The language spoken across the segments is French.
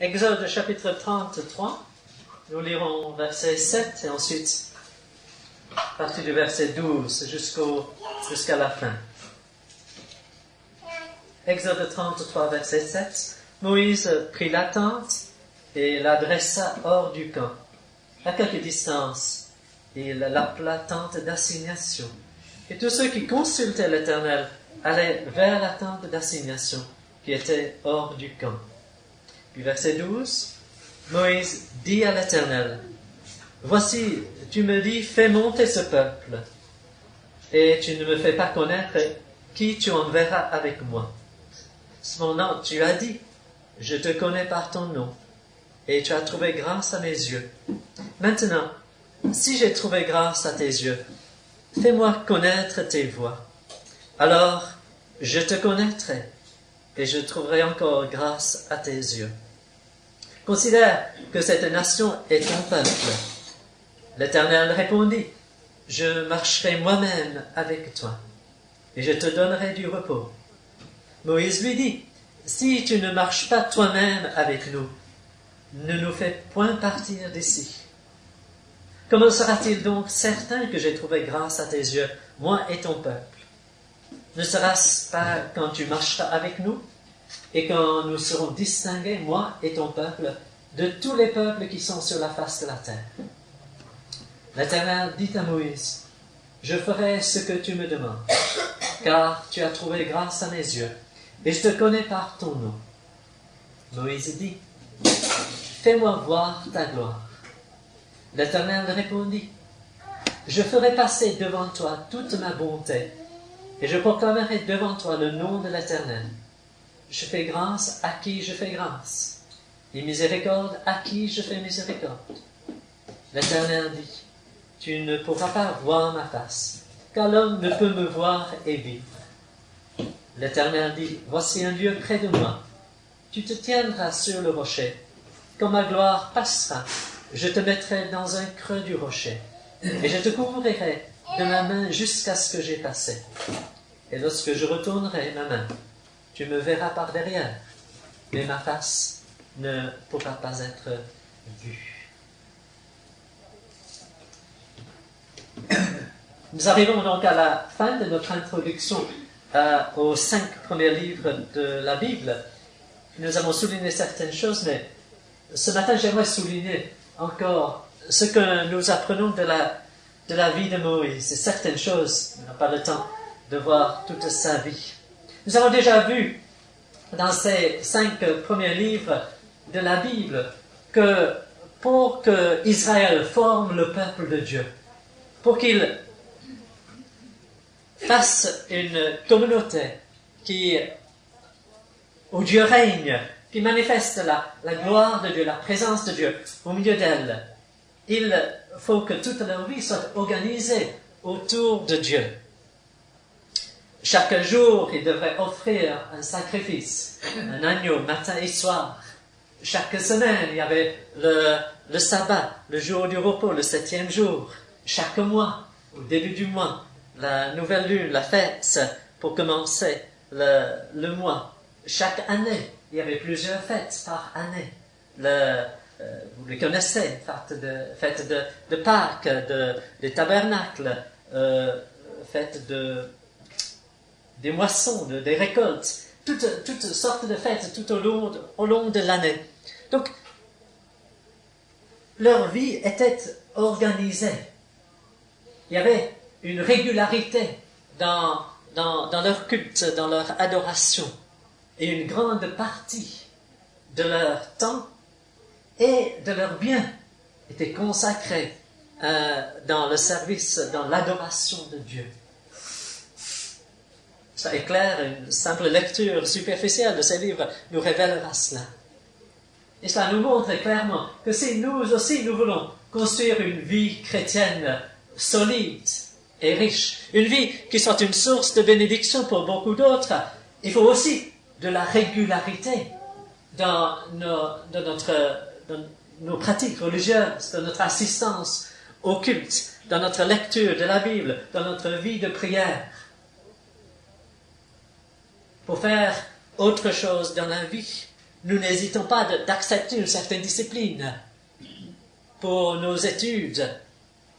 Exode chapitre 33, nous lirons verset 7 et ensuite à partir du verset 12 jusqu'à la fin. Exode 33, verset 7. Moïse prit la tente et la dressa hors du camp, à quelque distance. Il l'appela tente d'assignation. Et tous ceux qui consultaient l'Éternel allaient vers la tente d'assignation qui était hors du camp. Puis verset 12, Moïse dit à l'Éternel, « Voici, tu me dis, fais monter ce peuple, et tu ne me fais pas connaître qui tu enverras avec moi. Cependant, tu as dit, je te connais par ton nom, et tu as trouvé grâce à mes yeux. Maintenant, si j'ai trouvé grâce à tes yeux, fais-moi connaître tes voies. Alors, je te connaîtrai, et je trouverai encore grâce à tes yeux. Considère que cette nation est ton peuple. » L'Éternel répondit, « Je marcherai moi-même avec toi, et je te donnerai du repos. » Moïse lui dit, « Si tu ne marches pas toi-même avec nous, ne nous fais point partir d'ici. Comment sera-t-il donc certain que j'ai trouvé grâce à tes yeux, moi et ton peuple? Ne sera-ce pas quand tu marcheras avec nous, et quand nous serons distingués, moi et ton peuple, de tous les peuples qui sont sur la face de la terre? » L'Éternel dit à Moïse, « Je ferai ce que tu me demandes, car tu as trouvé grâce à mes yeux, et je te connais par ton nom. » Moïse dit, « Fais-moi voir ta gloire. » L'Éternel répondit, « Je ferai passer devant toi toute ma bonté, et je proclamerai devant toi le nom de l'Éternel. Je fais grâce à qui je fais grâce, et miséricorde à qui je fais miséricorde. » L'Éternel dit, « Tu ne pourras pas voir ma face, car l'homme ne peut me voir et vivre. » L'Éternel dit, « Voici un lieu près de moi. Tu te tiendras sur le rocher. Quand ma gloire passera, je te mettrai dans un creux du rocher, et je te couvrirai de ma main jusqu'à ce que j'ai passé. Et lorsque je retournerai ma main, tu me verras par derrière, mais ma face ne pourra pas être vue. » Nous arrivons donc à la fin de notre introduction aux 5 premiers livres de la Bible. Nous avons souligné certaines choses, mais ce matin j'aimerais souligner encore ce que nous apprenons de la vie de Moïse. Et certaines choses, on n'a pas le temps de voir toute sa vie. Nous avons déjà vu dans ces 5 premiers livres de la Bible que pour que Israël forme le peuple de Dieu, pour qu'il fasse une communauté où Dieu règne, qui manifeste la gloire de Dieu, la présence de Dieu au milieu d'elle, il faut que toute leur vie soit organisée autour de Dieu. Chaque jour, ils devraient offrir un sacrifice, un agneau, matin et soir. Chaque semaine, il y avait le sabbat, le jour du repos, le 7e jour. Chaque mois, au début du mois, la nouvelle lune, la fête pour commencer le mois. Chaque année, il y avait plusieurs fêtes par année. Vous les connaissez, fête de Pâques, des tabernacles, fête des moissons, des récoltes, toutes sortes de fêtes tout au long de l'année. Donc, leur vie était organisée. Il y avait une régularité dans leur culte, dans leur adoration, et une grande partie de leur temps et de leurs biens était consacrée dans le service, dans l'adoration de Dieu. Ça est clair, une simple lecture superficielle de ces livres nous révélera cela. Et cela nous montre clairement que si nous aussi nous voulons construire une vie chrétienne solide et riche, une vie qui soit une source de bénédiction pour beaucoup d'autres, il faut aussi de la régularité dans nos pratiques religieuses, dans notre assistance au culte, dans notre lecture de la Bible, dans notre vie de prière. Pour faire autre chose dans la vie, nous n'hésitons pas d'accepter une certaine discipline pour nos études.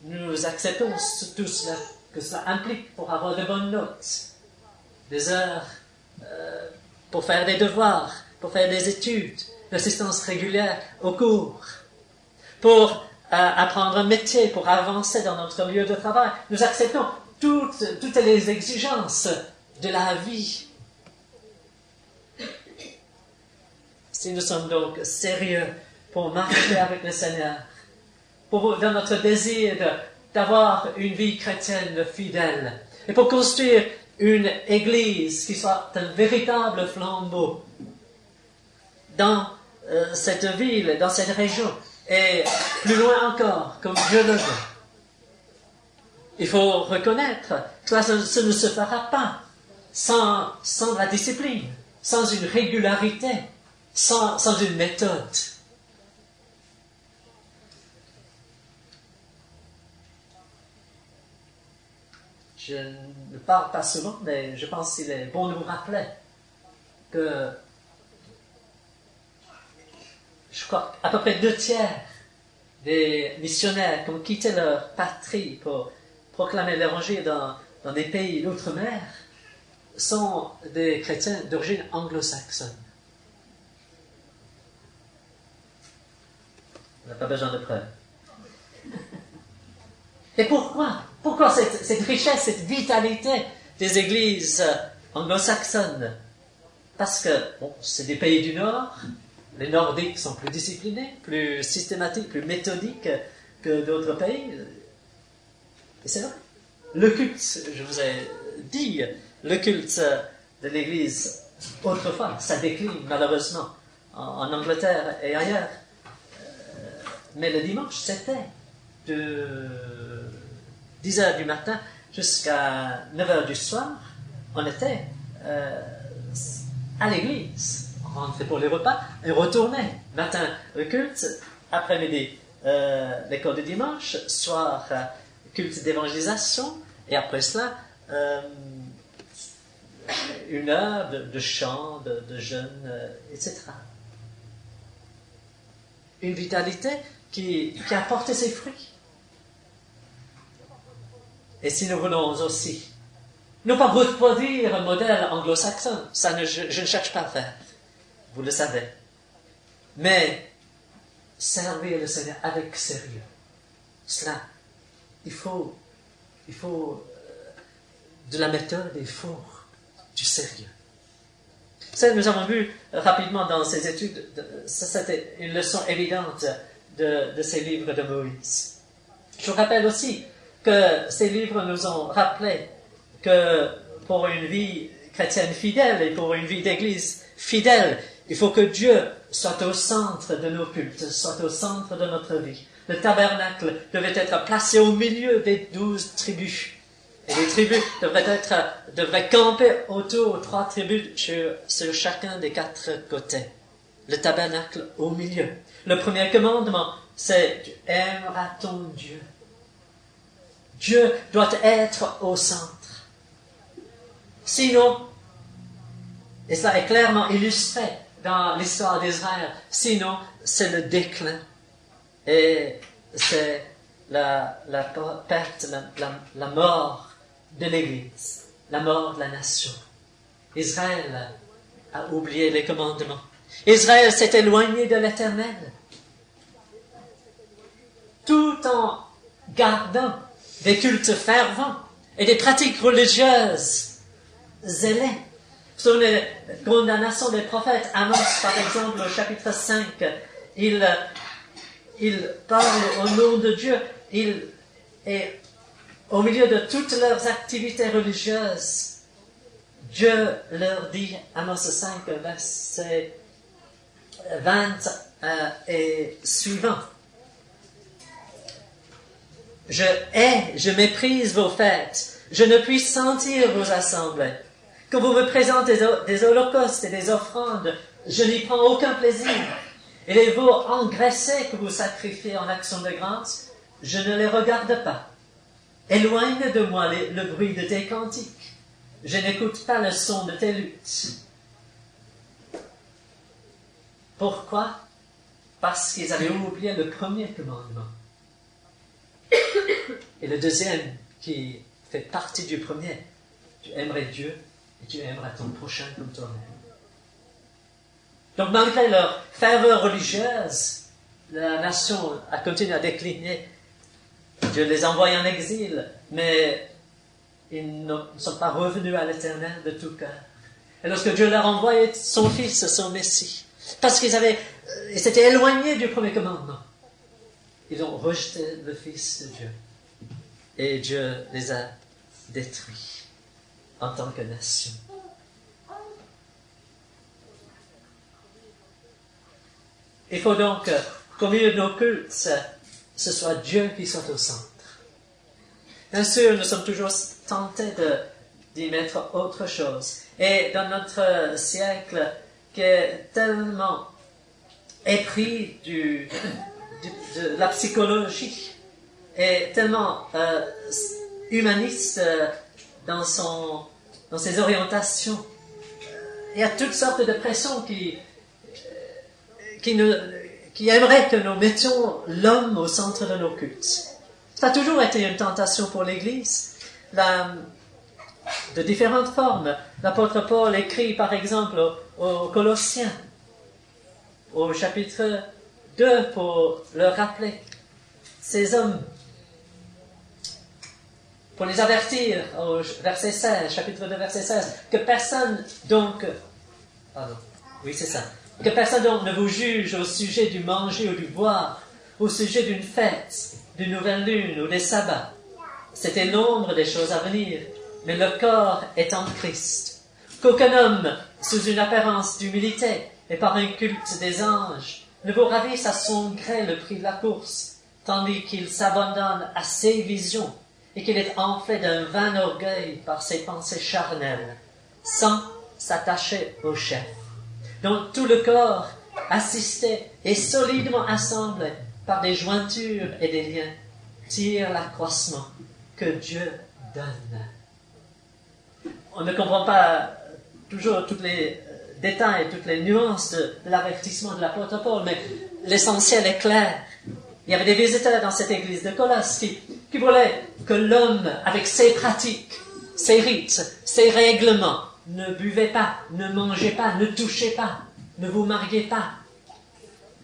Nous acceptons tout cela, que cela implique pour avoir de bonnes notes, des heures pour faire des devoirs, pour faire des études, l'assistance régulière aux cours, pour apprendre un métier, pour avancer dans notre lieu de travail. Nous acceptons toutes les exigences de la vie. Si nous sommes donc sérieux pour marcher avec le Seigneur, dans notre désir d'avoir une vie chrétienne fidèle, et pour construire une église qui soit un véritable flambeau dans cette ville, dans cette région, et plus loin encore, comme Dieu le veut. Il faut reconnaître que ce ne se fera pas sans la discipline, sans une régularité, sans une méthode. Je ne parle pas souvent, mais je pense qu'il est bon de vous rappeler que je crois à peu près 2/3 des missionnaires qui ont quitté leur patrie pour proclamer l'évangile dans des pays d'outre-mer sont des chrétiens d'origine anglo-saxonne. On n'a pas besoin de preuves. Et pourquoi? Pourquoi cette richesse, cette vitalité des églises anglo-saxonnes? Parce que c'est des pays du Nord. Les Nordiques sont plus disciplinés, plus systématiques, plus méthodiques que d'autres pays. Et c'est vrai. Le culte, je vous ai dit, le culte de l'Église, autrefois, ça décline malheureusement en Angleterre et ailleurs. Mais le dimanche, c'était de 10h du matin jusqu'à 9h du soir. On était à l'église. On rentrait pour les repas et retournait. Matin, le culte. Après-midi, l'école de dimanche. Soir, culte d'évangélisation. Et après cela, 1 heure de chant, de jeûne, etc. Une vitalité qui a porté ses fruits. Et si nous voulons aussi, non pas reproduire un modèle anglo-saxon, ça je ne cherche pas à faire, vous le savez, mais servir le Seigneur avec sérieux. Cela, il faut de la méthode, il faut du sérieux. Ça, nous avons vu rapidement dans ces études, ça c'était une leçon évidente de ces livres de Moïse. Je vous rappelle aussi que ces livres nous ont rappelé que pour une vie chrétienne fidèle et pour une vie d'église fidèle, il faut que Dieu soit au centre de nos cultes, soit au centre de notre vie. Le tabernacle devait être placé au milieu des 12 tribus. Et les tribus devraient camper autour, 3 tribus sur chacun des 4 côtés. Le tabernacle au milieu. Le premier commandement, c'est « Tu aimeras ton Dieu ». Dieu doit être au centre. Sinon, et cela est clairement illustré dans l'histoire d'Israël, sinon c'est le déclin. Et c'est la perte, la mort de l'Église, la mort de la nation. Israël a oublié les commandements. Israël s'est éloigné de l'Éternel. Tout en gardant des cultes fervents et des pratiques religieuses zélées. Sur les condamnations des prophètes, Amos, par exemple, au chapitre 5, il parle au nom de Dieu, et au milieu de toutes leurs activités religieuses, Dieu leur dit, Amos 5, verset 20 et suivant, « Je méprise vos fêtes, je ne puis sentir vos assemblées. Quand vous me présentez des holocaustes et des offrandes, je n'y prends aucun plaisir. Et les veaux engraissés que vous sacrifiez en action de grâce, je ne les regarde pas. Éloigne de moi le bruit de tes cantiques. Je n'écoute pas le son de tes luttes. » Pourquoi? Parce qu'ils avaient oublié le premier commandement. Et le deuxième, qui fait partie du premier, tu aimerais Dieu et tu aimeras ton prochain comme toi-même. Donc malgré leur ferveur religieuse, la nation a continué à décliner. Dieu les envoie en exil, mais ils ne sont pas revenus à l'Éternel de tout cœur. Et lorsque Dieu leur envoyait son Fils, son Messie, parce qu'ils s'étaient éloignés du premier commandement, ils ont rejeté le Fils de Dieu. Et Dieu les a détruits en tant que nation. Il faut donc qu'au milieu de nos cultes, ce soit Dieu qui soit au centre. Bien sûr, nous sommes toujours tentés d'y mettre autre chose. Et dans notre siècle, qui est tellement épris de la psychologie, et tellement humaniste dans ses orientations, il y a toutes sortes de pressions qui aimeraient que nous mettions l'homme au centre de nos cultes. Ça a toujours été une tentation pour l'Église, de différentes formes. L'apôtre Paul écrit par exemple aux Colossiens, au chapitre 2, pour leur rappeler ces hommes, pour les avertir, au verset 16, chapitre 2, verset 16, que personne donc, que personne donc ne vous juge au sujet du manger ou du boire, au sujet d'une fête, d'une nouvelle lune ou des sabbats. C'était l'ombre des choses à venir, mais le corps est en Christ. Qu'aucun homme, sous une apparence d'humilité et par un culte des anges, ne vous ravisse à son gré le prix de la course, tandis qu'il s'abandonne à ses visions et qu'il est enflé d'un vain orgueil par ses pensées charnelles, sans s'attacher au chef, dont tout le corps, assisté et solidement assemblé par des jointures et des liens, tire l'accroissement que Dieu donne. On ne comprend pas toujours tous les détails, toutes les nuances de l'avertissement de l'apôtre Paul, mais l'essentiel est clair. Il y avait des visiteurs dans cette église de Colosse qui voulaient que l'homme, avec ses pratiques, ses rites, ses règlements, ne buvez pas, ne mangez pas, ne touchez pas, ne vous mariez pas.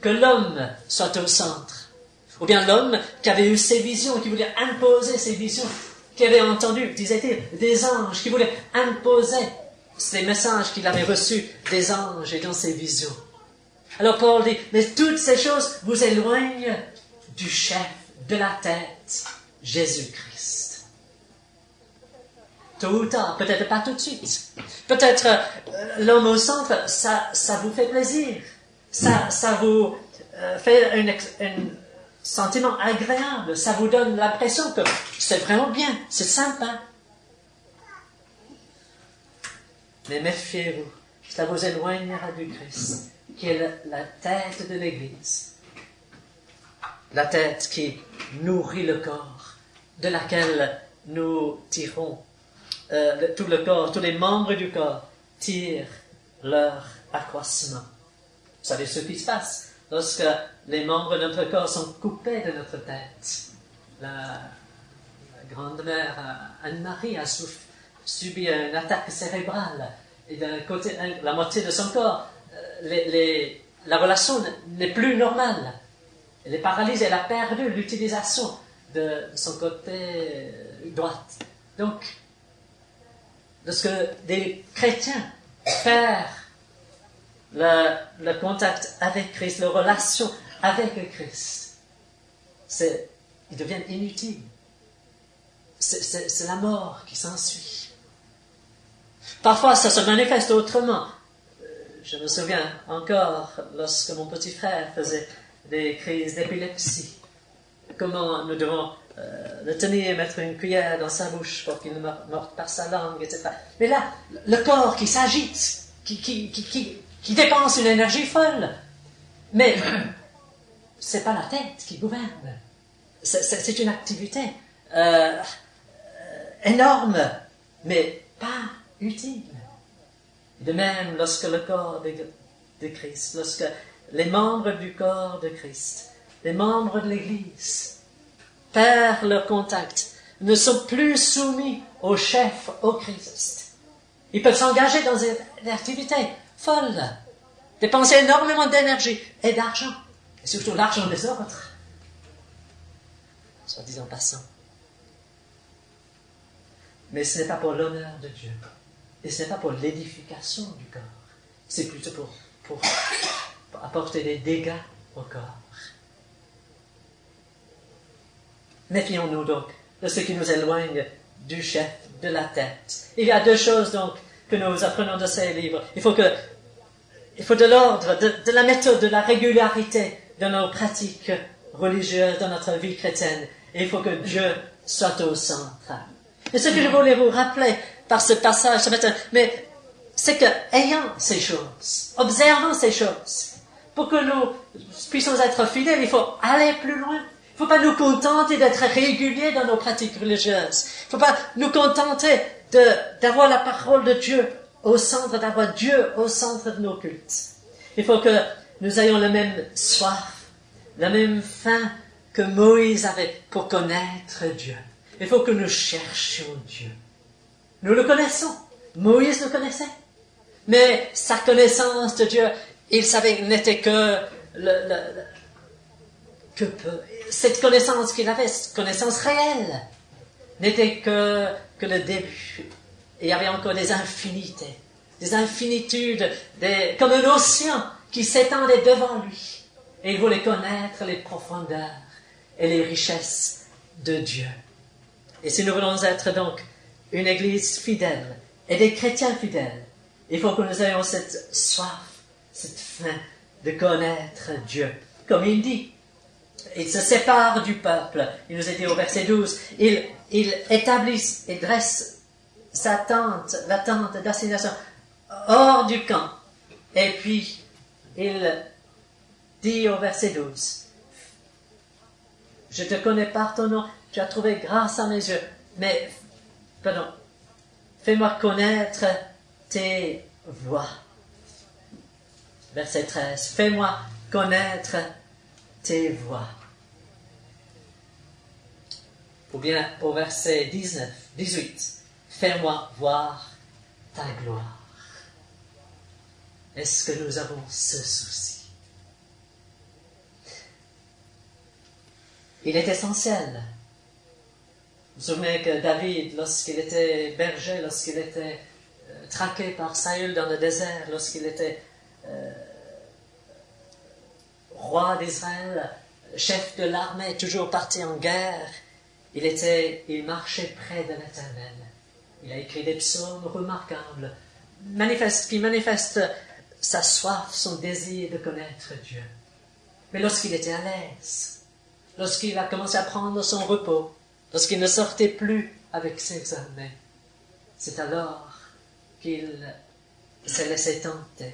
Que l'homme soit au centre. Ou bien l'homme qui avait eu ses visions, qui voulait imposer ses visions, qui avait entendu, disait-il, des anges, qui voulait imposer ces messages qu'il avait reçus des anges et dans ses visions. Alors Paul dit, mais toutes ces choses vous éloignent du chef, de la tête, Jésus-Christ. Tôt ou tard, peut-être pas tout de suite. Peut-être l'homme au centre, ça vous fait plaisir. Ça vous fait un sentiment agréable. Ça vous donne l'impression que c'est vraiment bien, c'est sympa. Mais méfiez-vous, ça vous éloignera du Christ, qui est la tête de l'Église. La tête qui nourrit le corps, de laquelle nous tirons. Tout le corps, tous les membres du corps tirent leur accroissement. Vous savez ce qui se passe lorsque les membres de notre corps sont coupés de notre tête. La grand-mère Anne-Marie a subi une attaque cérébrale et d'un côté, la moitié de son corps, la relation n'est plus normale. Elle est paralysée, elle a perdu l'utilisation de son côté droit. Donc, lorsque des chrétiens perdent le contact avec Christ, leur relation avec Christ, ils deviennent inutiles. C'est la mort qui s'ensuit. Parfois, ça se manifeste autrement. Je me souviens encore, lorsque mon petit frère faisait des crises d'épilepsie, comment nous devons le tenir, mettre une cuillère dans sa bouche pour qu'il ne morde pas sa langue, etc. Mais là, le corps qui s'agite, qui dépense une énergie folle. Mais c'est pas la tête qui gouverne. C'est une activité énorme, mais pas utile. De même, lorsque le corps de Christ, lorsque les membres du corps de Christ, les membres de l'Église, perdent leur contact, ne sont plus soumis au chef, au Christ. Ils peuvent s'engager dans des activités folles, dépenser énormément d'énergie et d'argent, et surtout l'argent des autres, soit disant passant. Mais ce n'est pas pour l'honneur de Dieu, et ce n'est pas pour l'édification du corps, c'est plutôt pour apporter des dégâts au corps. Méfions-nous donc de ce qui nous éloigne du chef, de la tête. Il y a deux choses donc que nous apprenons de ces livres. Il faut de l'ordre, de la méthode, de la régularité dans nos pratiques religieuses, dans notre vie chrétienne. Et il faut que Dieu soit au centre. Et ce que je voulais vous rappeler par ce passage ce matin, mais c'est que, ayant ces choses, observant ces choses, pour que nous puissions être fidèles, il faut aller plus loin. Il ne faut pas nous contenter d'être réguliers dans nos pratiques religieuses. Il ne faut pas nous contenter d'avoir la parole de Dieu au centre, d'avoir Dieu au centre de nos cultes. Il faut que nous ayons la même soif, la même faim que Moïse avait pour connaître Dieu. Il faut que nous cherchions Dieu. Nous le connaissons. Moïse le connaissait. Mais sa connaissance de Dieu, il savait, n'était que cette connaissance qu'il avait, cette connaissance réelle, n'était que le début. Et il y avait encore des infinités, des infinitudes, comme un océan qui s'étendait devant lui. Et il voulait connaître les profondeurs et les richesses de Dieu. Et si nous voulons être donc une Église fidèle et des chrétiens fidèles, il faut que nous ayons cette soif, cette faim de connaître Dieu. Comme il dit, il se sépare du peuple. Il nous est dit au verset 12, il établit et dresse sa tente, la tente d'assignation, hors du camp. Et puis, il dit au verset 12, je te connais par ton nom, tu as trouvé grâce à mes yeux, mais, fais-moi connaître tes voies. Verset 13, fais-moi connaître tes voies. Ou bien au verset 18, fais-moi voir ta gloire. Est-ce que nous avons ce souci? Il est essentiel. Vous vous souvenez que David, lorsqu'il était berger, lorsqu'il était traqué par Saül dans le désert, lorsqu'il était roi d'Israël, chef de l'armée, toujours parti en guerre, il marchait près de l'Éternel. Il a écrit des psaumes remarquables, qui manifestent sa soif, son désir de connaître Dieu. Mais lorsqu'il était à l'aise, lorsqu'il a commencé à prendre son repos, lorsqu'il ne sortait plus avec ses armées, c'est alors qu'il s'est laissé tenter.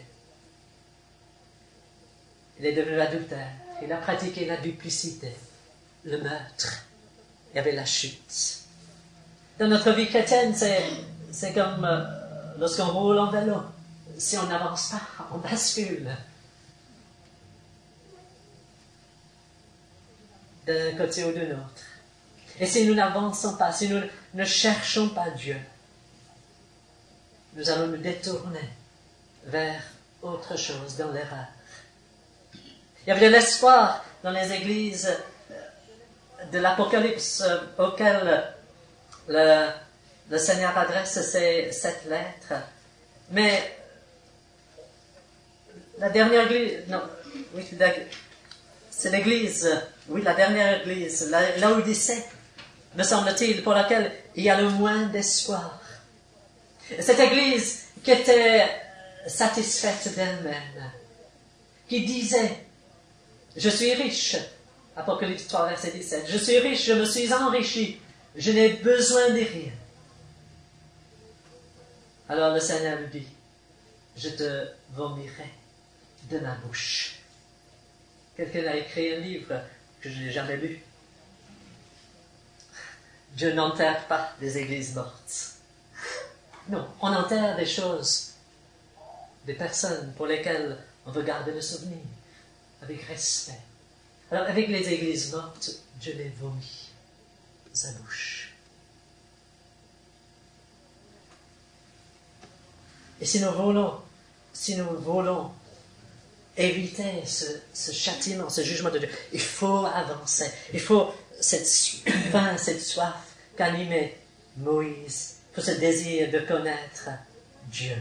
Il est devenu adultère, il a pratiqué la duplicité, le meurtre, il y avait la chute. Dans notre vie chrétienne, c'est comme lorsqu'on roule en vélo. Si on n'avance pas, on bascule d'un côté ou de l'autre. Et si nous n'avançons pas, si nous ne cherchons pas Dieu, nous allons nous détourner vers autre chose, dans l'erreur. Il y avait de l'espoir dans les églises de l'Apocalypse auxquelles le Seigneur adresse cette lettre. Mais la dernière église, c'est l'église, la dernière église, la Laodicée, me semble-t-il, pour laquelle il y a le moins d'espoir. Cette église qui était satisfaite d'elle-même, qui disait, je suis riche, Apocalypse 3, verset 17, je suis riche, je me suis enrichi, je n'ai besoin de rien. Alors le Seigneur lui dit, je te vomirai de ma bouche. Quelqu'un a écrit un livre que je n'ai jamais lu. Dieu n'enterre pas des églises mortes. Non, on enterre des choses, des personnes pour lesquelles on veut garder le souvenir. avec respect. Alors, avec les églises mortes, Dieu les vomit de sa bouche. Et si nous voulons éviter ce châtiment, ce jugement de Dieu, il faut avancer. Il faut cette faim, cette soif qu'animait Moïse. Il faut ce désir de connaître Dieu.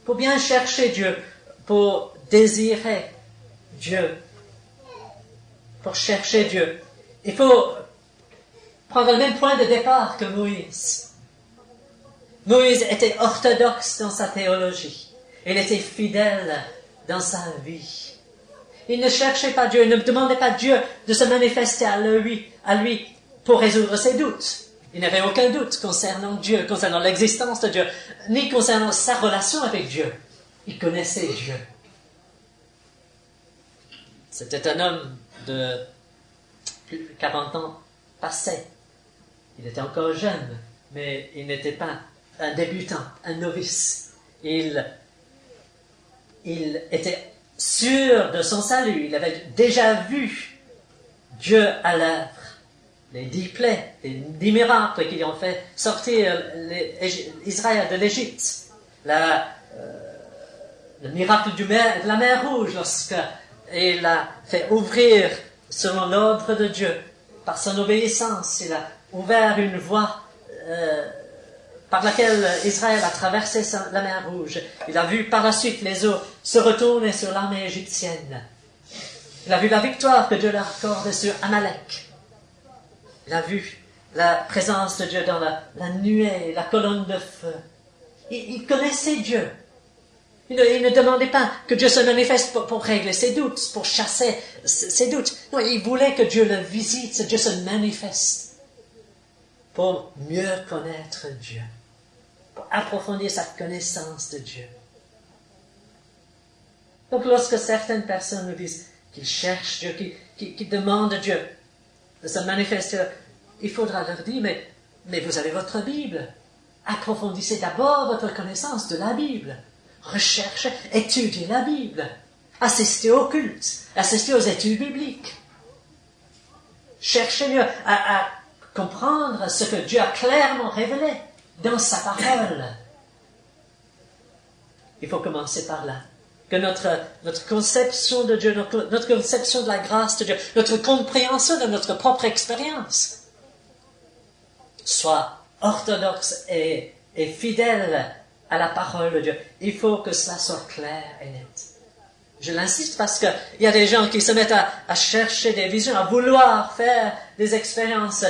Pour bien chercher Dieu, pour désirer Dieu, pour chercher Dieu, il faut prendre le même point de départ que Moïse. Moïse était orthodoxe dans sa théologie. Il était fidèle dans sa vie. Il ne cherchait pas Dieu, il ne demandait pas Dieu de se manifester à lui pour résoudre ses doutes. Il n'avait aucun doute concernant Dieu, concernant l'existence de Dieu, ni concernant sa relation avec Dieu. Il connaissait Dieu. C'était un homme de plus de 40 ans passés. Il était encore jeune, mais il n'était pas un débutant, un novice. Il était sûr de son salut. Il avait déjà vu Dieu à l'œuvre. Les 10 plaies, les 10 miracles qui ont fait sortir Israël de l'Égypte. Le miracle de la mer Rouge, lorsqu'il a fait ouvrir, selon l'ordre de Dieu, par son obéissance, il a ouvert une voie par laquelle Israël a traversé la mer Rouge. Il a vu par la suite les eaux se retourner sur l'armée égyptienne. Il a vu la victoire que Dieu leur accorde sur Amalek. Il a vu la présence de Dieu dans la nuée, la colonne de feu. Il connaissait Dieu. Il ne demandait pas que Dieu se manifeste pour régler ses doutes, pour chasser ses doutes. Non, il voulait que Dieu le visite, que Dieu se manifeste pour mieux connaître Dieu, pour approfondir sa connaissance de Dieu. Donc lorsque certaines personnes nous disent qu'ils cherchent Dieu, qu'ils demandent Dieu de se manifester, il faudra leur dire, mais vous avez votre Bible. Approfondissez d'abord votre connaissance de la Bible. Recherchez, étudiez la Bible. Assistez au culte. Assistez aux études bibliques. Cherchez mieux à comprendre ce que Dieu a clairement révélé dans sa parole. Il faut commencer par là. Que notre conception de Dieu, notre conception de la grâce de Dieu, notre compréhension de notre propre expérience soit orthodoxe et fidèle à la parole de Dieu. Il faut que cela soit clair et net. Je l'insiste parce qu'il y a des gens qui se mettent à chercher des visions, à vouloir faire des expériences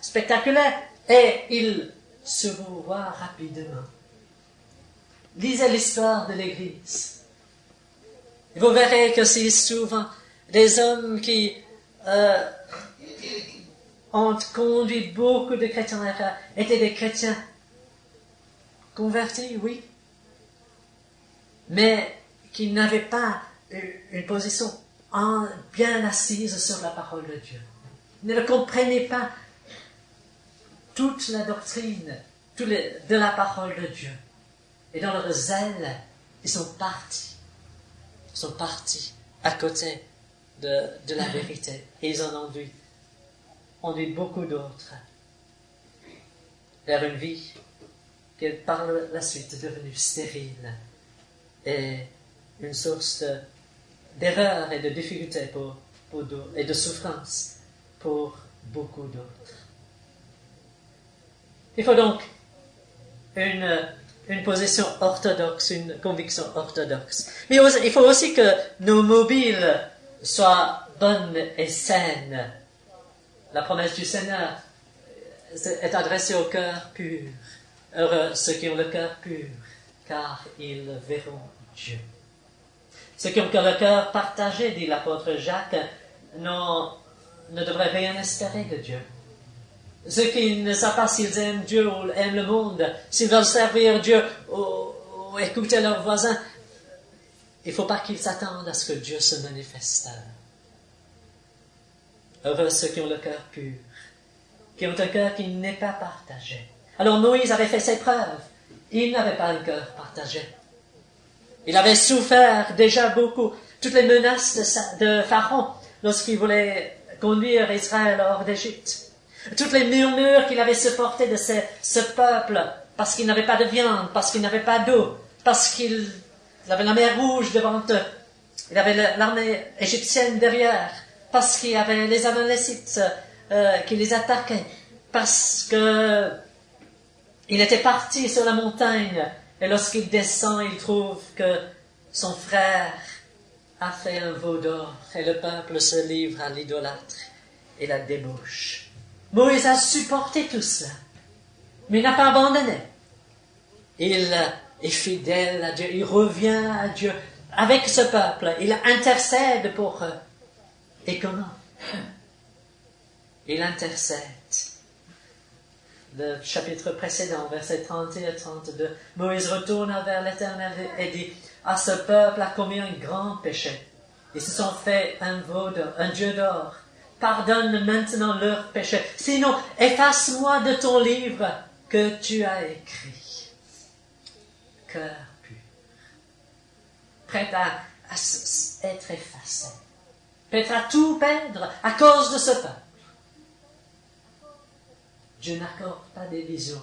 spectaculaires et ils se voient rapidement. Lisez l'histoire de l'Église. Et vous verrez que c'est souvent des hommes qui ont conduit beaucoup de chrétiens étaient des chrétiens convertis, oui, mais qui n'avaient pas une position bien assise sur la parole de Dieu. Ils ne comprenaient pas toute la doctrine de la parole de Dieu. Et dans leur zèle, ils sont partis à côté de la vérité. Et ils en enduit beaucoup d'autres vers une vie qui est par la suite devenue stérile et une source d'erreur et de difficulté et de souffrance pour beaucoup d'autres. Il faut donc une position orthodoxe, une conviction orthodoxe. Mais il faut aussi que nos mobiles soient bonnes et saines. La promesse du Seigneur est adressée au cœur pur. Heureux ceux qui ont le cœur pur, car ils verront Dieu. Ceux qui ont le cœur partagé, dit l'apôtre Jacques, ne devraient rien espérer de Dieu. Ceux qui ne savent pas s'ils aiment Dieu ou aiment le monde, s'ils veulent servir Dieu ou écouter leurs voisins, il ne faut pas qu'ils s'attendent à ce que Dieu se manifeste. Heureux ceux qui ont le cœur pur, qui ont un cœur qui n'est pas partagé. Alors Moïse avait fait ses preuves. Il n'avait pas un cœur partagé. Il avait souffert déjà beaucoup toutes les menaces de Pharaon lorsqu'il voulait conduire Israël hors d'Égypte, toutes les murmures qu'il avait supportées de ce peuple parce qu'il n'avait pas de viande, parce qu'il n'avait pas d'eau, parce qu'il avait la mer Rouge devant eux, il avait l'armée égyptienne derrière, parce qu'il y avait les Amalécites qui les attaquaient, parce que il était parti sur la montagne et lorsqu'il descend, il trouve que son frère a fait un veau d'or et le peuple se livre à l'idolâtre et la débauche. Moïse a supporté tout cela, mais il n'a pas abandonné. Il est fidèle à Dieu, il revient à Dieu avec ce peuple, il intercède pour eux. Et comment? Il intercède. Le chapitre précédent, versets 31 et 32, Moïse retourna vers l'Éternel et dit, « Ah, ce peuple a commis un grand péché. Ils se sont fait un veau d'or, un dieu d'or. Pardonne maintenant leur péché. Sinon, efface-moi de ton livre que tu as écrit. » Cœur pur, prêt à être effacé, prêt à tout perdre à cause de ce peuple. Dieu n'accorde pas des visions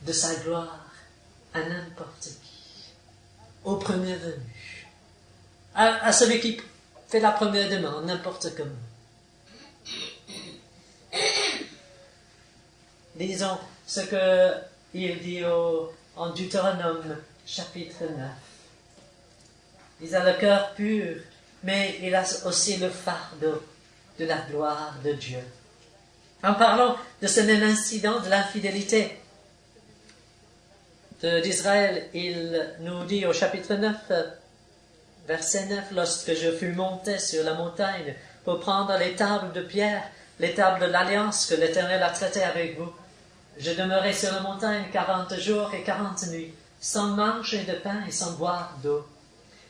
de sa gloire à n'importe qui, au premier venu, à celui qui fait la première demande, n'importe comment. Disons ce qu'il dit en Deutéronome, chapitre 9. Il a le cœur pur, mais il a aussi le fardeau de la gloire de Dieu. En parlant de ce même incident de l'infidélité d'Israël, il nous dit au chapitre 9, verset 9, « Lorsque je fus monté sur la montagne pour prendre les tables de pierre, les tables de l'alliance que l'Éternel a traitées avec vous, je demeurai sur la montagne 40 jours et 40 nuits, sans manger de pain et sans boire d'eau.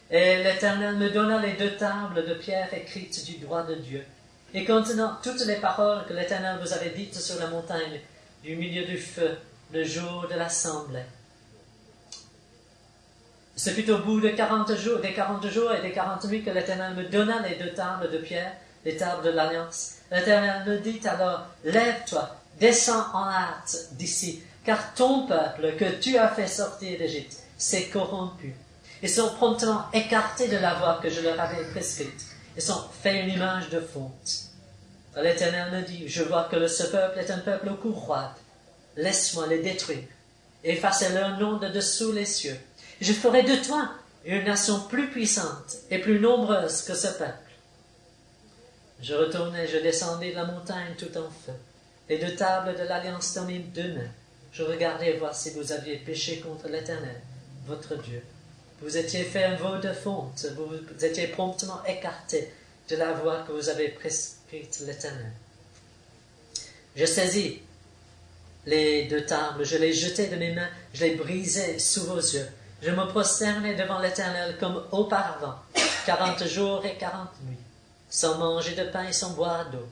Et l'Éternel me donna les 2 tables de pierre écrites du droit de Dieu, et contenant toutes les paroles que l'Éternel vous avait dites sur la montagne, du milieu du feu, le jour de l'assemblée. » Ce fut au bout de 40 jours, des 40 jours et des 40 nuits que l'Éternel me donna les 2 tables de pierre, les tables de l'Alliance. L'Éternel me dit alors, « Lève-toi, descends en hâte d'ici, car ton peuple que tu as fait sortir d'Égypte s'est corrompu. Ils sont promptement écartés de la voie que je leur avais prescrite. Ils ont fait une image de fonte. » L'Éternel me dit, « Je vois que ce peuple est un peuple au cou roide. Laisse-moi les détruire, et effacer leur nom de dessous les cieux. Je ferai de toi une nation plus puissante et plus nombreuse que ce peuple. » Je retournai, je descendis de la montagne tout en feu. Les 2 tables de l'Alliance dans mes 2 mains. Je regardais voir si vous aviez péché contre l'Éternel, votre Dieu. Vous étiez fait un veau de fonte, vous étiez promptement écarté de la voie que vous avez prescrite l'Éternel. Je saisis les 2 tables, je les jetai de mes mains, je les brisai sous vos yeux. Je me prosternai devant l'Éternel comme auparavant, 40 jours et 40 nuits, sans manger de pain et sans boire d'eau,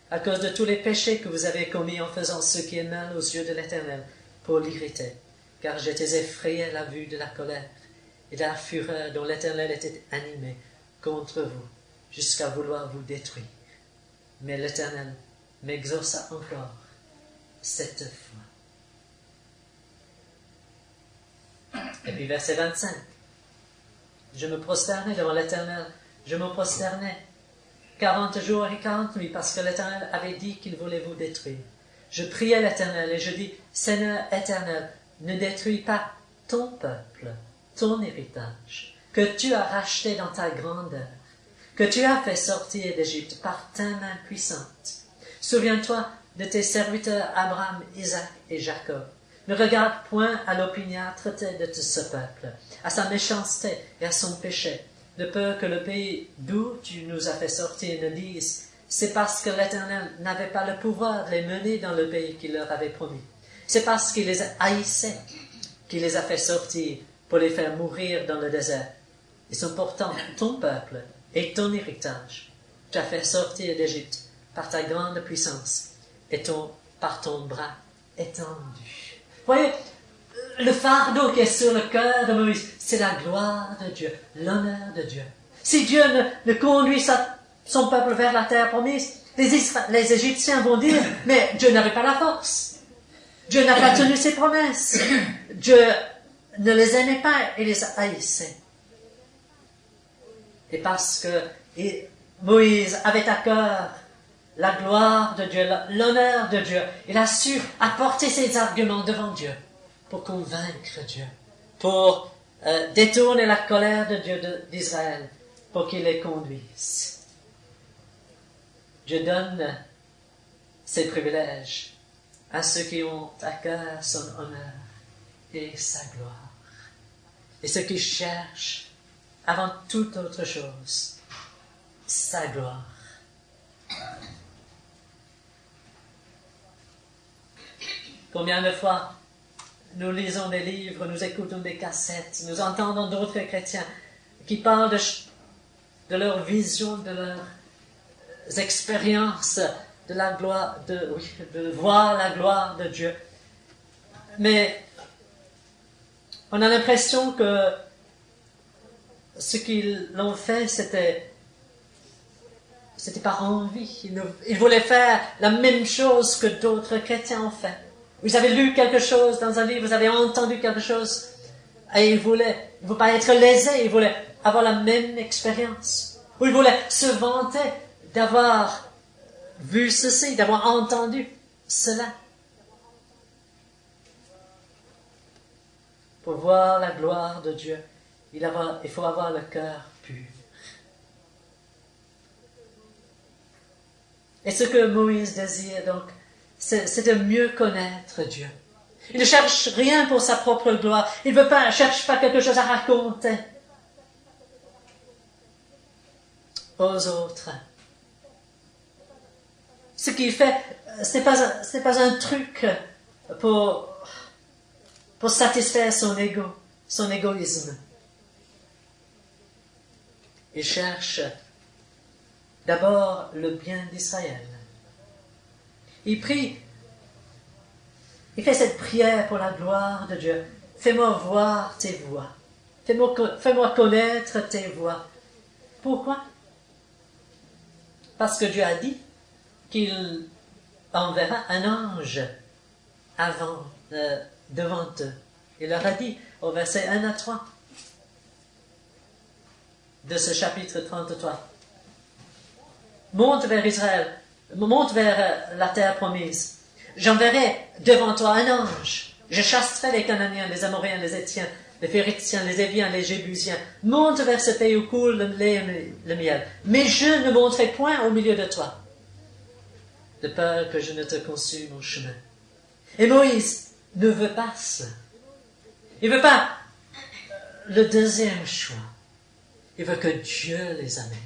à cause de tous les péchés que vous avez commis en faisant ce qui est mal aux yeux de l'Éternel, pour l'irriter, car j'étais effrayé à la vue de la colère et de la fureur dont l'Éternel était animé contre vous, jusqu'à vouloir vous détruire. Mais l'Éternel m'exauça encore cette fois. Et puis verset 25. Je me prosternai devant l'Éternel, je me prosternai 40 jours et 40 nuits, parce que l'Éternel avait dit qu'il voulait vous détruire. Je priai l'Éternel et je dis, Seigneur éternel, ne détruis pas ton peuple, ton héritage, que tu as racheté dans ta grandeur, que tu as fait sortir d'Égypte par ta main puissante. Souviens-toi de tes serviteurs Abraham, Isaac et Jacob. Ne regarde point à l'opiniâtreté de ce peuple, à sa méchanceté et à son péché, de peur que le pays d'où tu nous as fait sortir ne dise, c'est parce que l'Éternel n'avait pas le pouvoir de les mener dans le pays qu'il leur avait promis. C'est parce qu'il les haïssait qu'il les a fait sortir pour les faire mourir dans le désert. Ils sont pourtant ton peuple et ton héritage. Tu as fait sortir d'Égypte par ta grande puissance et par ton bras étendu. Voyez, le fardeau qui est sur le cœur de Moïse, c'est la gloire de Dieu, l'honneur de Dieu. Si Dieu ne conduit son peuple vers la terre promise, les Égyptiens vont dire, mais Dieu n'avait pas la force. Dieu n'a pas tenu ses promesses. Dieu ne les aimait pas et les haïssait. Et parce que Moïse avait à cœur la gloire de Dieu, l'honneur de Dieu, il a su apporter ses arguments devant Dieu pour convaincre Dieu, pour détourner la colère de Dieu d'Israël, pour qu'il les conduise. Dieu donne ses privilèges à ceux qui ont à cœur son honneur et sa gloire. Et ceux qui cherchent, avant toute autre chose, sa gloire. Combien de fois nous lisons des livres, nous écoutons des cassettes, nous entendons d'autres chrétiens qui parlent de leur vision, de leurs expériences, de la gloire, de voir la gloire de Dieu. Mais on a l'impression que ce qu'ils l'ont fait, c'était par envie. Ils voulaient faire la même chose que d'autres chrétiens ont fait. Vous avez lu quelque chose dans un livre, vous avez entendu quelque chose, et ils ne voulaient pas être lésés, ils voulaient avoir la même expérience. Ou ils voulaient se vanter d'avoir vu ceci, d'avoir entendu cela. Pour voir la gloire de Dieu, il faut avoir le cœur pur. Et ce que Moïse désire, donc, c'est de mieux connaître Dieu. Il ne cherche rien pour sa propre gloire. Il ne cherche pas quelque chose à raconter aux autres. Ce qu'il fait, ce n'est pas un truc pour satisfaire son égoïsme. Il cherche d'abord le bien d'Israël. Il prie, il fait cette prière pour la gloire de Dieu. Fais-moi voir tes voies. Fais-moi connaître tes voies. Pourquoi? Parce que Dieu a dit qu'il enverra un ange devant eux. Il leur a dit au verset 1 à 3 de ce chapitre 33. Monte vers Israël, monte vers la terre promise. J'enverrai devant toi un ange. Je chasserai les Cananéens, les Amoréens, les Étiens, les Phérétiens, les Éviens, les Jébusiens. Monte vers ce pays où coule le lait et le miel. Mais je ne monterai point au milieu de toi, de peur que je ne te consume au chemin. Et Moïse ne veut pas ça. Il ne veut pas le deuxième choix. Il veut que Dieu les amène,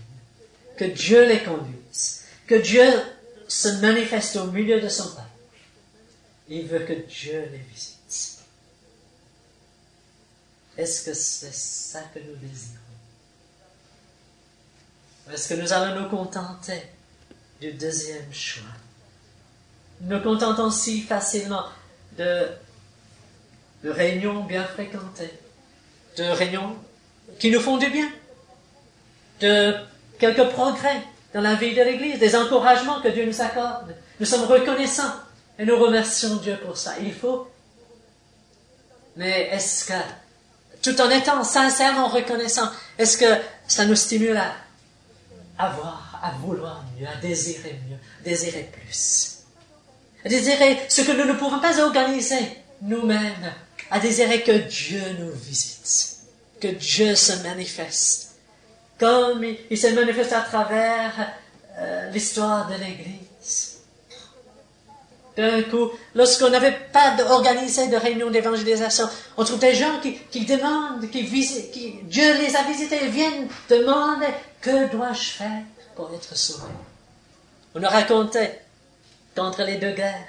que Dieu les conduise, que Dieu se manifeste au milieu de son peuple. Il veut que Dieu les visite. Est-ce que c'est ça que nous désirons? Est-ce que nous allons nous contenter du deuxième choix? Nous nous contentons si facilement de réunions bien fréquentées, de réunions qui nous font du bien, de quelques progrès dans la vie de l'Église, des encouragements que Dieu nous accorde. Nous sommes reconnaissants et nous remercions Dieu pour ça. Il faut. Mais est-ce que, tout en étant sincèrement reconnaissants, est-ce que ça nous stimule à vouloir mieux, à désirer mieux, désirer plus, à désirer ce que nous ne pouvons pas organiser nous-mêmes, à désirer que Dieu nous visite, que Dieu se manifeste, comme il s'est manifesté à travers l'histoire de l'Église. D'un coup, lorsqu'on n'avait pas organisé de réunion d'évangélisation, on trouve des gens qui demandent, Dieu les a visités, ils viennent demander, que dois-je faire pour être sauvé? On nous racontait qu'entre les deux guerres,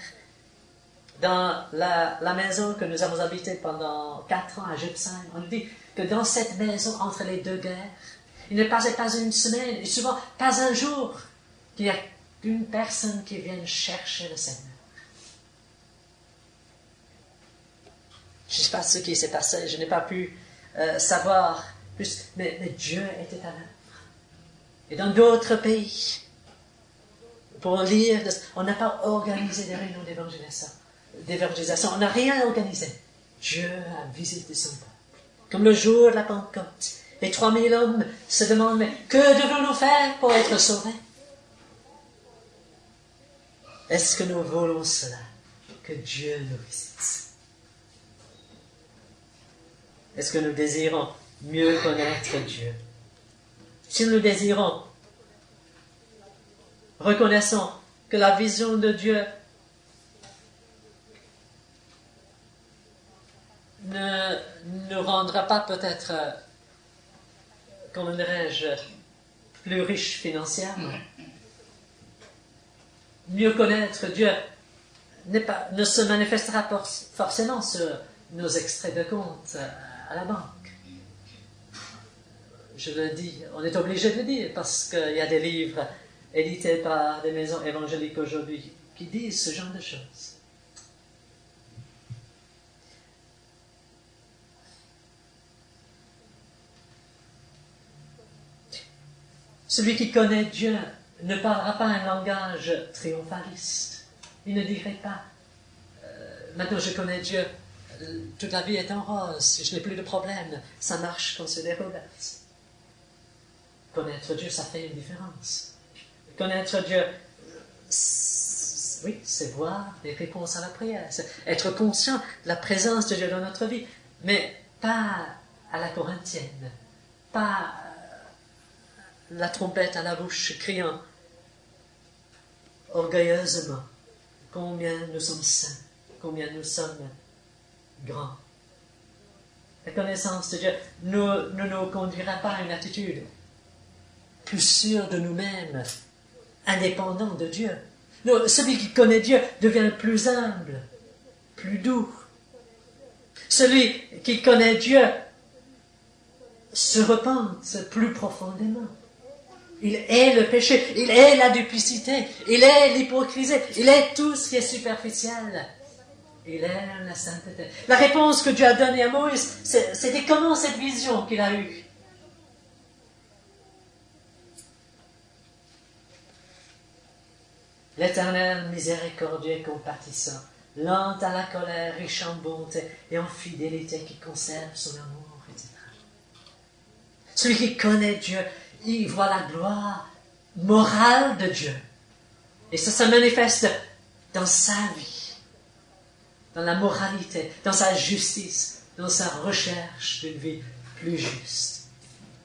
dans la maison que nous avons habitée pendant 4 ans à Gibson, on nous dit que dans cette maison, entre les deux guerres, il ne passait pas une semaine, et souvent pas un jour, qu'il y a une personne qui vienne chercher le Seigneur. Je ne sais pas ce qui s'est passé, je n'ai pas pu savoir plus, mais Dieu était à l'œuvre. et dans d'autres pays pour lire. On n'a pas organisé des réunions d'évangélisation. On n'a rien organisé. Dieu a visité son peuple. Comme le jour de la Pentecôte. Les 3000 hommes se demandent, mais que devons-nous faire pour être sauvés? Est-ce que nous voulons cela? Que Dieu nous visite? Est-ce que nous désirons mieux connaître Dieu? Si nous désirons, reconnaissons que la vision de Dieu ne nous rendra pas peut-être, comment dirais-je, plus riches financièrement. Mieux connaître Dieu ne se manifestera pas forcément sur nos extraits de compte à la banque. Je le dis, on est obligé de le dire parce qu'il y a des livres édités par des maisons évangéliques aujourd'hui qui disent ce genre de choses. Celui qui connaît Dieu ne parlera pas un langage triomphaliste. Il ne dirait pas maintenant je connais Dieu, toute la vie est en rose, je n'ai plus de problème, ça marche comme c'est des roulettes. Connaître Dieu, ça fait une différence. Connaître Dieu, oui, c'est voir les réponses à la prière, c'est être conscient de la présence de Dieu dans notre vie, mais pas à la corinthienne, pas la trompette à la bouche, criant orgueilleusement combien nous sommes saints, combien nous sommes grands. La connaissance de Dieu ne nous conduira pas à une attitude plus sûre de nous-mêmes, indépendant de Dieu. Non, celui qui connaît Dieu devient plus humble, plus doux. Celui qui connaît Dieu se repent plus profondément. Il est le péché, il est la duplicité, il est l'hypocrisie, il est tout ce qui est superficiel. Il est la sainteté. La réponse que Dieu a donnée à Moïse, c'était comment cette vision qu'il a eue. L'Éternel miséricordieux et compatissant, lent à la colère, riche en bonté et en fidélité, qui conserve son amour, etc. Celui qui connaît Dieu, il voit la gloire morale de Dieu. Et ça se manifeste dans sa vie, dans la moralité, dans sa justice, dans sa recherche d'une vie plus juste,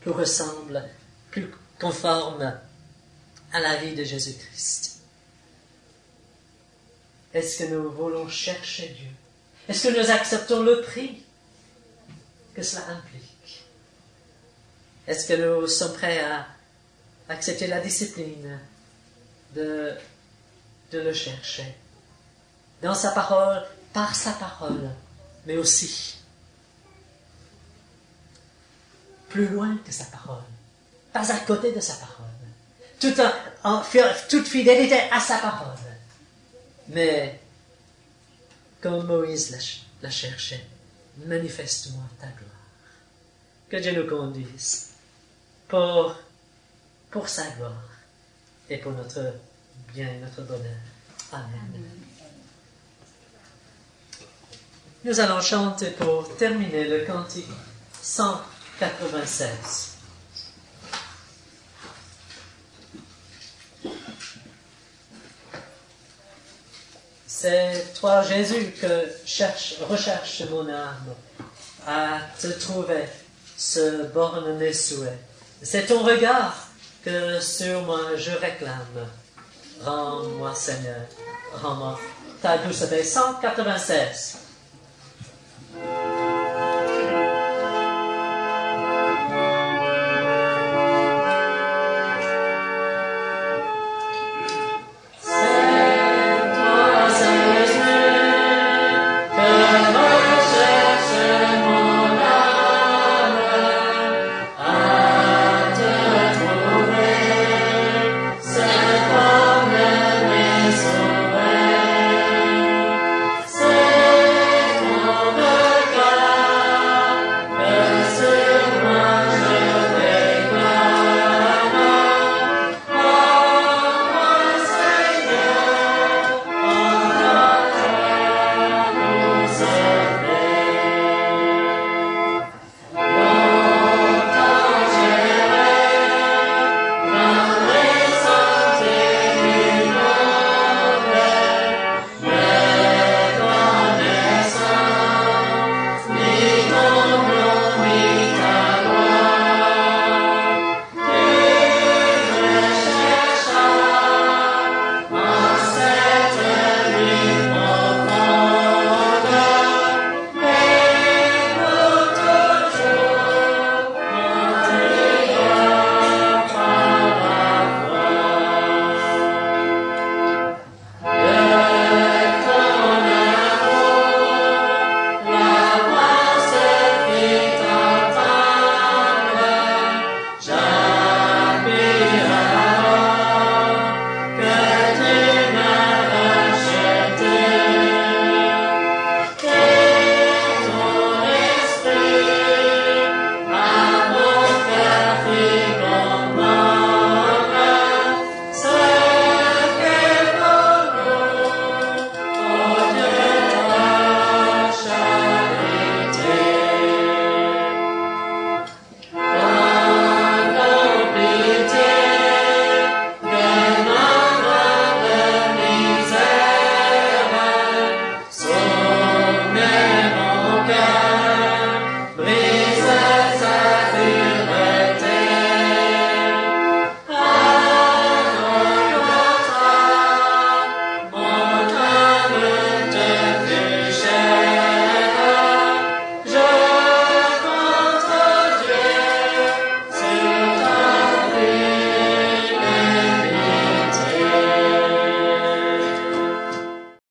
plus ressemble, plus conforme à la vie de Jésus-Christ. Est-ce que nous voulons chercher Dieu? Est-ce que nous acceptons le prix que cela implique? Est-ce que nous sommes prêts à accepter la discipline de le chercher? Dans sa parole, par sa parole, mais aussi plus loin que sa parole, pas à côté de sa parole, toute fidélité à sa parole. Mais, comme Moïse l'a cherché, manifeste-moi ta gloire. Que Dieu nous conduise pour sa gloire et pour notre bien et notre bonheur. Amen. Nous allons chanter pour terminer le cantique 196. C'est toi, Jésus, que recherche mon âme, à te trouver, se borne mes souhaits. C'est ton regard que sur moi je réclame. Rends-moi, Seigneur, rends-moi ta douce paix. 196.